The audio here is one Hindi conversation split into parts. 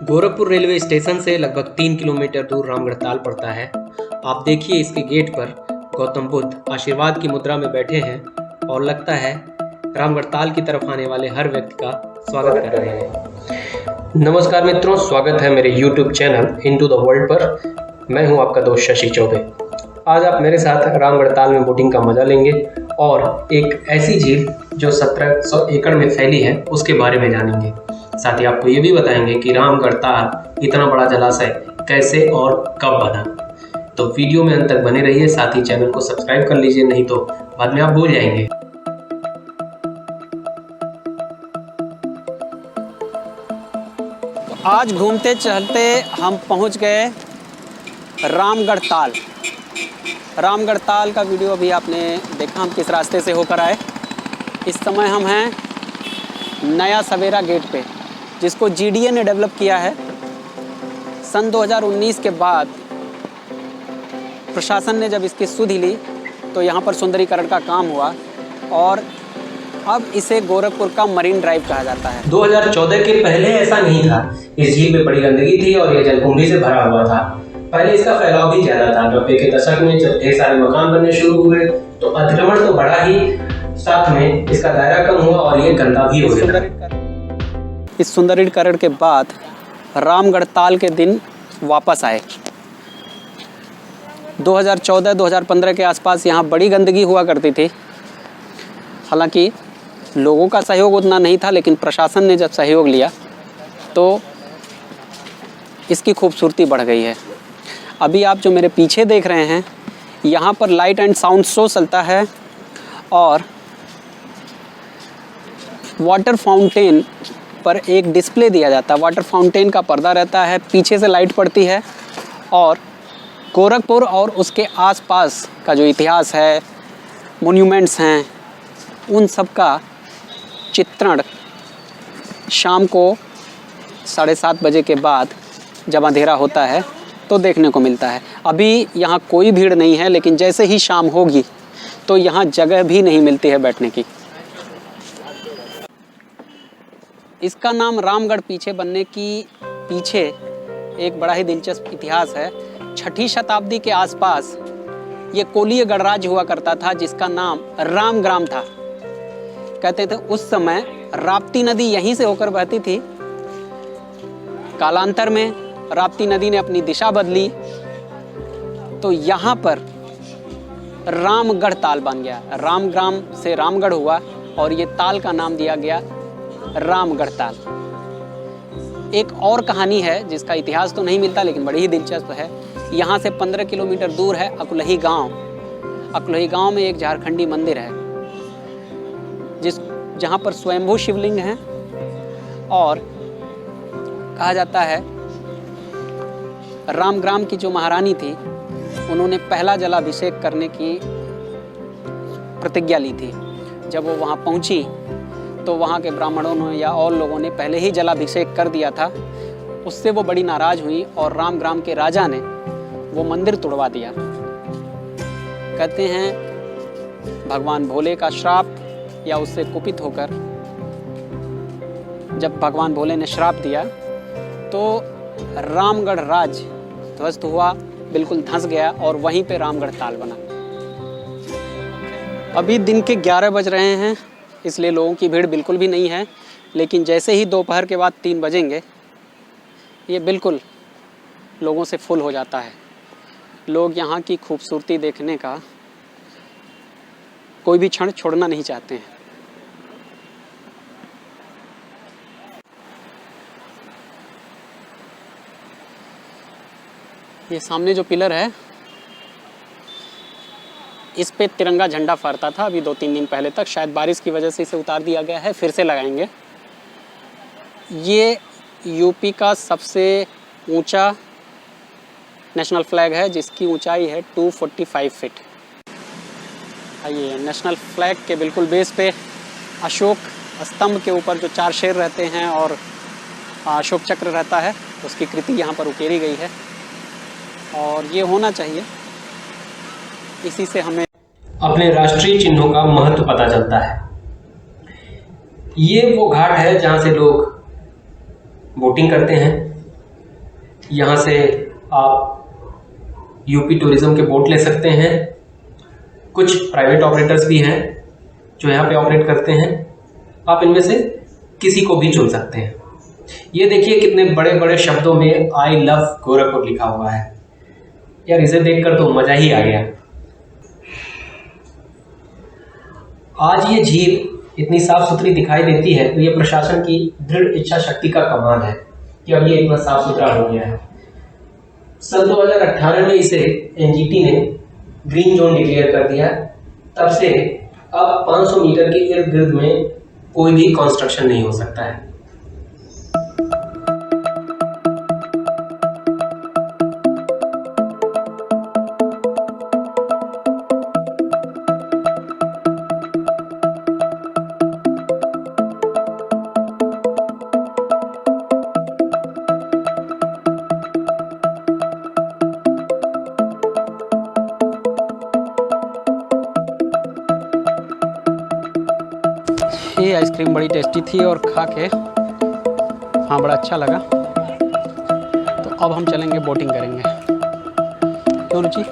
गोरखपुर रेलवे स्टेशन से लगभग 3 किलोमीटर दूर रामगढ़ ताल पड़ता है। आप देखिए इसके गेट पर गौतम बुद्ध आशीर्वाद की मुद्रा में बैठे हैं और लगता है रामगढ़ ताल की तरफ आने वाले हर व्यक्ति का स्वागत कर रहे हैं। नमस्कार मित्रों, स्वागत है मेरे YouTube channel into the world पर। मैं हूं आपका दोस्त शशि चौबे। आज आप मेरे साथ रामगढ़ ताल में बोटिंग का मजा लेंगे और एक ऐसी झील जो 1700 एकड़ में फैली है उसके बारे में जानेंगे। साथ ही आपको ये भी बताएंगे कि रामगढ़ ताल इतना बड़ा जलाशय कैसे और कब बना। तो वीडियो में अंत तक बने रहिए, साथ ही चैनल को सब्सक्राइब कर लीजिए, नहीं तो बाद में आप भूल जाएंगे। तो आज घूमते चलते हम पहुंच गए रामगढ़ ताल। रामगढ़ ताल का वीडियो अभी आपने देखा हम किस रास्ते से होकर आए। इस समय हम हैं नया सवेरा गेट पे, जिसको GDA ने डेवलप किया है। सन 2019 के बाद प्रशासन ने जब इसकी सुधि ली तो यहाँ पर सुंदरीकरण का काम हुआ और अब इसे गोरखपुर का मरीन ड्राइव कहा जाता है। 2014 के पहले ऐसा नहीं था। इस झील में बड़ी गंदगी थी और यह जलकुंभी से भरा हुआ था। पहले इसका फैलाव भी ज्यादा था। 90 के दशक में जब ढेर सारे मकान बनने शुरू हुए तो अतिक्रमण तो बढ़ा ही, साथ में इसका दायरा कम हुआ और ये गंदा भी हो गया। इस सुंदरीकरण के बाद रामगढ़ ताल के दिन वापस आए। 2014-2015 के आसपास यहाँ बड़ी गंदगी हुआ करती थी। हालांकि लोगों का सहयोग उतना नहीं था, लेकिन प्रशासन ने जब सहयोग लिया तो इसकी खूबसूरती बढ़ गई है। अभी आप जो मेरे पीछे देख रहे हैं, यहाँ पर लाइट एंड साउंड शो चलता है और वाटर फाउंटेन पर एक डिस्प्ले दिया जाता है। वाटर फाउंटेन का पर्दा रहता है, पीछे से लाइट पड़ती है और गोरखपुर और उसके आसपास का जो इतिहास है, मोन्यूमेंट्स हैं, उन सब का चित्रण शाम को 7:30 बजे के बाद जब अंधेरा होता है तो देखने को मिलता है। अभी यहाँ कोई भीड़ नहीं है, लेकिन जैसे ही शाम होगी तो यहाँ जगह भी नहीं मिलती है बैठने की। इसका नाम रामगढ़ पीछे बनने की पीछे एक बड़ा ही दिलचस्प इतिहास है। 6ठी शताब्दी के आसपास ये कोलीय गणराज्य हुआ करता था, जिसका नाम रामग्राम था। कहते थे उस समय राप्ती नदी यहीं से होकर बहती थी। कालांतर में राप्ती नदी ने अपनी दिशा बदली तो यहाँ पर रामगढ़ ताल बन गया। रामग्राम से रामगढ़ हुआ और ये ताल का नाम दिया गया रामगढ़ ताल। एक और कहानी है जिसका इतिहास तो नहीं मिलता, लेकिन बड़ी ही दिलचस्प है। यहाँ से 15 किलोमीटर दूर है अकुलही गांव। अकुलही गांव में एक झारखंडी मंदिर है जहाँ पर स्वयंभू शिवलिंग है और कहा जाता है रामग्राम की जो महारानी थी, उन्होंने पहला जलाभिषेक करने की प्रतिज्ञा ली थी। जब वो वहाँ पहुँची तो वहाँ के ब्राह्मणों ने या और लोगों ने पहले ही जलाभिषेक कर दिया था। उससे वो बड़ी नाराज हुई और रामग्राम के राजा ने वो मंदिर तोड़वा दिया। कहते हैं भगवान भोले का श्राप या उससे कुपित होकर जब भगवान भोले ने श्राप दिया तो रामगढ़ राज ध्वस्त हुआ, बिल्कुल धंस गया और वहीं पे रामगढ़ ताल बना। अभी दिन के 11 बज रहे हैं, इसलिए लोगों की भीड़ बिल्कुल भी नहीं है। लेकिन जैसे ही दोपहर के बाद 3 बजेंगे ये बिल्कुल लोगों से फुल हो जाता है। लोग यहाँ की खूबसूरती देखने का कोई भी क्षण छोड़ना नहीं चाहते हैं। ये सामने जो पिलर है, इस पे तिरंगा झंडा फहरता था अभी 2-3 दिन पहले तक। शायद बारिश की वजह से इसे उतार दिया गया है, फिर से लगाएंगे। ये यूपी का सबसे ऊंचा नेशनल फ्लैग है, जिसकी ऊंचाई है 245 फीट। ये नेशनल फ्लैग के बिल्कुल बेस पे अशोक स्तंभ के ऊपर जो 4 शेर रहते हैं और अशोक चक्र रहता है, उसकी कृति यहाँ पर उकेरी गई है और ये होना चाहिए। इसी से हमें अपने राष्ट्रीय चिन्हों का महत्व पता चलता है। ये वो घाट है जहाँ से लोग बोटिंग करते हैं यहाँ से आप यूपी टूरिज्म के बोट ले सकते हैं। कुछ प्राइवेट ऑपरेटर्स भी हैं जो यहाँ पे ऑपरेट करते हैं। आप इनमें से किसी को भी चुन सकते हैं। ये देखिए कितने बड़े बड़े शब्दों में आई लव गोरखपुर लिखा हुआ है। यार इसे देखकर तो मज़ा ही आ गया। आज ये झील इतनी साफ सुथरी दिखाई देती है तो ये प्रशासन की दृढ़ इच्छा शक्ति का कमाल है कि अब ये इतना साफ सुथरा हो गया है। सन 2018 में इसे एनजीटी ने ग्रीन जोन डिक्लेयर कर दिया। तब से अब 500 मीटर के इर्द गिर्द में कोई भी कंस्ट्रक्शन नहीं हो सकता है। ये आइसक्रीम बड़ी टेस्टी थी और खा के हाँ बड़ा अच्छा लगा। तो अब हम चलेंगे बोटिंग करेंगे। क्यों रुचि?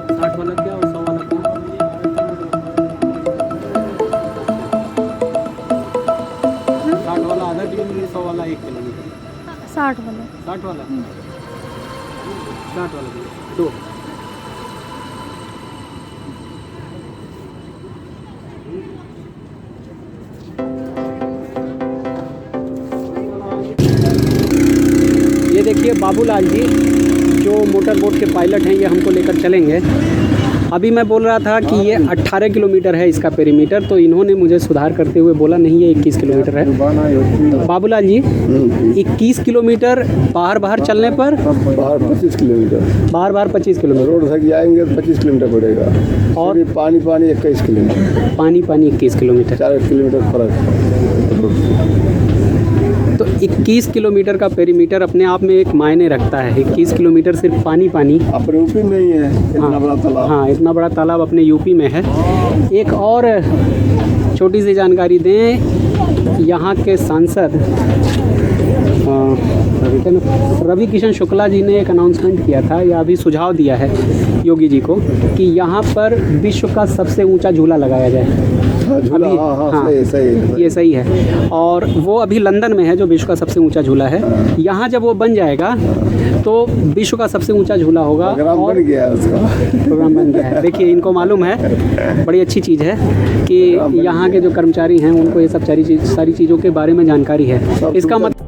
60 वाला क्या और 100 वाला क्या? 60 वाला आधा किलोमीटर, 100 वाला 1 किलोमीटर। 60 वाला। 60 वाला 60 वाला 2। ये देखिए बाबूलाल जी जो मोटर बोट के पायलट हैं, ये हमको लेकर चलेंगे। अभी मैं बोल रहा था कि ये 18 किलोमीटर है इसका पेरीमीटर, तो इन्होंने मुझे सुधार करते हुए बोला नहीं ये 21 किलोमीटर है। तो बाबूलाल जी 21 किलोमीटर बाहर चलने पर बाहर 25 किलोमीटर, बाहर 25 किलोमीटर रोड तक जाएंगे तो 25 किलोमीटर पड़ेगा। और फिर पानी 21 किलोमीटर, पानी 21 किलोमीटर। 4 किलोमीटर फर्क। तो 21 किलोमीटर का पेरीमीटर अपने आप में एक मायने रखता है। 21 किलोमीटर सिर्फ पानी अपने यूपी में ही है इतना बड़ा तालाब। हाँ इतना बड़ा तालाब अपने यूपी में है। एक और छोटी सी जानकारी दें, यहाँ के सांसद रवि किशन शुक्ला जी ने एक अनाउंसमेंट किया था या अभी सुझाव दिया है योगी जी को कि यहाँ पर विश्व का सबसे ऊंचा झूला लगाया जाए। झूला अभी हाँ, सही ये सही है। और वो अभी लंदन में है जो विश्व का सबसे ऊंचा झूला है। यहाँ जब वो बन जाएगा तो विश्व का सबसे ऊंचा झूला होगा। प्रोग्राम बन गया है उसका, प्रोग्राम बन गया है। देखिए इनको मालूम है, बड़ी अच्छी चीज़ है कि यहाँ के जो कर्मचारी हैं उनको ये सब सारी चीज़ों के बारे में जानकारी है। इसका मतलब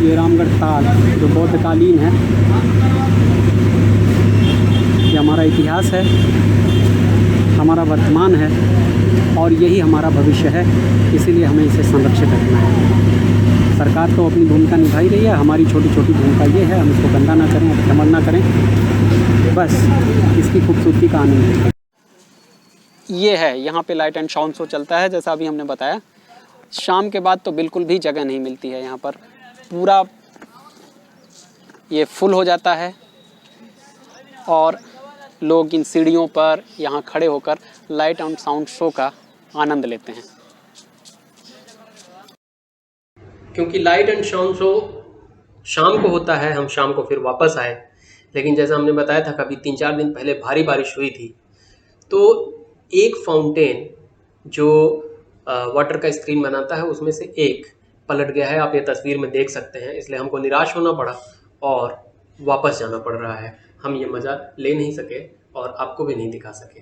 ये रामगढ़ ताल जो बौद्धकालीन है, ये हमारा इतिहास है, हमारा वर्तमान है और यही हमारा भविष्य है। इसीलिए हमें इसे संरक्षित रखना है। सरकार तो अपनी भूमिका निभाई रही है, हमारी छोटी छोटी भूमिका ये है, हम इसको गंदा ना करें, अतिक्रमण ना करें, बस इसकी खूबसूरती का आनंद लें। ये है यहाँ पे लाइट एंड साउंड शो चलता है, जैसा अभी हमने बताया। शाम के बाद तो बिल्कुल भी जगह नहीं मिलती है यहाँ पर, पूरा ये फुल हो जाता है और लोग इन सीढ़ियों पर यहाँ खड़े होकर लाइट एंड साउंड शो का आनंद लेते हैं। क्योंकि लाइट एंड साउंड शो शाम को होता है, हम शाम को फिर वापस आए, लेकिन जैसा हमने बताया था कभी 3-4 दिन पहले भारी बारिश हुई थी, तो एक फाउंटेन जो वाटर का स्क्रीन बनाता है उसमें से एक पलट गया है, आप ये तस्वीर में देख सकते हैं। इसलिए हमको निराश होना पड़ा और वापस जाना पड़ रहा है। हम ये मज़ा ले नहीं सके और आपको भी नहीं दिखा सके।